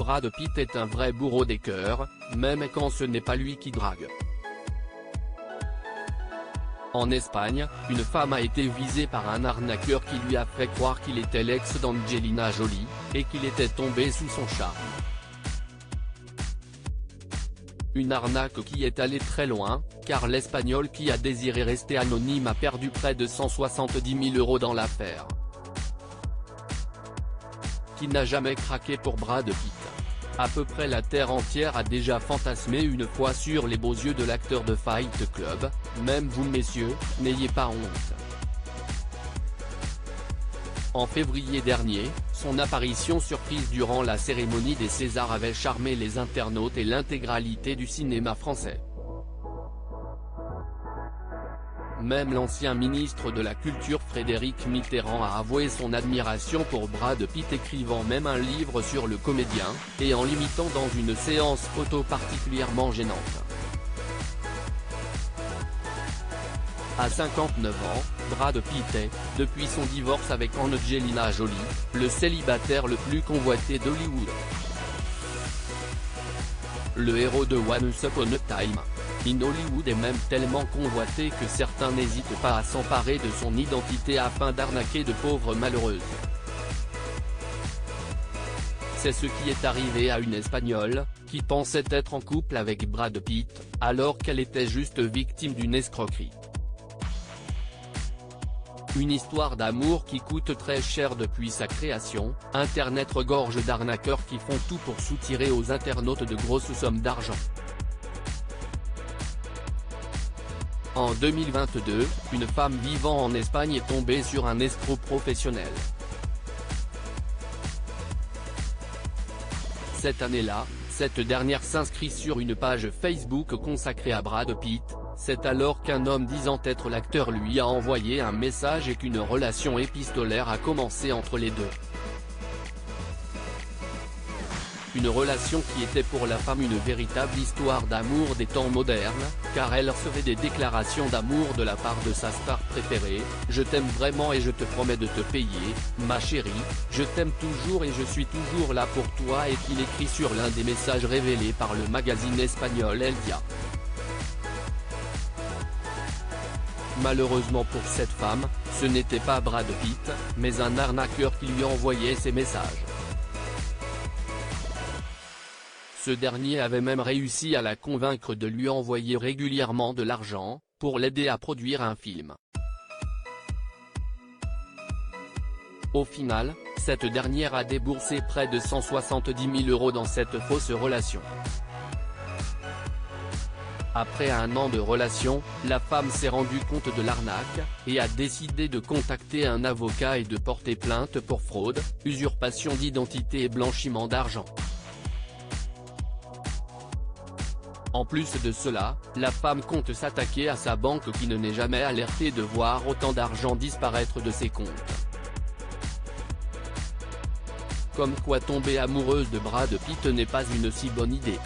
Brad Pitt est un vrai bourreau des cœurs, même quand ce n'est pas lui qui drague. En Espagne, une femme a été visée par un arnaqueur qui lui a fait croire qu'il était l'ex d'Angelina Jolie, et qu'il était tombé sous son charme. Une arnaque qui est allée très loin, car l'Espagnol qui a désiré rester anonyme a perdu près de 170 000 € dans l'affaire. Qui n'a jamais craqué pour Brad Pitt? À peu près la terre entière a déjà fantasmé une fois sur les beaux yeux de l'acteur de Fight Club, même vous messieurs, n'ayez pas honte. En février dernier, son apparition surprise durant la cérémonie des Césars avait charmé les internautes et l'intégralité du cinéma français. Même l'ancien ministre de la Culture Frédéric Mitterrand a avoué son admiration pour Brad Pitt, écrivant même un livre sur le comédien, et en l'imitant dans une séance photo particulièrement gênante. À 59 ans, Brad Pitt est, depuis son divorce avec Angelina Jolie, le célibataire le plus convoité d'Hollywood. Le héros de Once Upon a Time in Hollywood est même tellement convoité que certains n'hésitent pas à s'emparer de son identité afin d'arnaquer de pauvres malheureuses. C'est ce qui est arrivé à une Espagnole, qui pensait être en couple avec Brad Pitt, alors qu'elle était juste victime d'une escroquerie. Une histoire d'amour qui coûte très cher depuis sa création, Internet regorge d'arnaqueurs qui font tout pour soutirer aux internautes de grosses sommes d'argent. En 2022, une femme vivant en Espagne est tombée sur un escroc professionnel. Cette année-là, cette dernière s'inscrit sur une page Facebook consacrée à Brad Pitt. C'est alors qu'un homme disant être l'acteur lui a envoyé un message et qu'une relation épistolaire a commencé entre les deux. Une relation qui était pour la femme une véritable histoire d'amour des temps modernes, car elle recevait des déclarations d'amour de la part de sa star préférée: « Je t'aime vraiment et je te promets de te payer, ma chérie, je t'aime toujours et je suis toujours là pour toi », et qu'il écrit sur l'un des messages révélés par le magazine espagnol El Día. Malheureusement pour cette femme, ce n'était pas Brad Pitt, mais un arnaqueur qui lui envoyait ces messages. Ce dernier avait même réussi à la convaincre de lui envoyer régulièrement de l'argent, pour l'aider à produire un film. Au final, cette dernière a déboursé près de 170 000 € dans cette fausse relation. Après un an de relation, la femme s'est rendue compte de l'arnaque, et a décidé de contacter un avocat et de porter plainte pour fraude, usurpation d'identité et blanchiment d'argent. En plus de cela, la femme compte s'attaquer à sa banque qui ne n'est jamais alertée de voir autant d'argent disparaître de ses comptes. Comme quoi tomber amoureuse de Brad Pitt n'est pas une si bonne idée.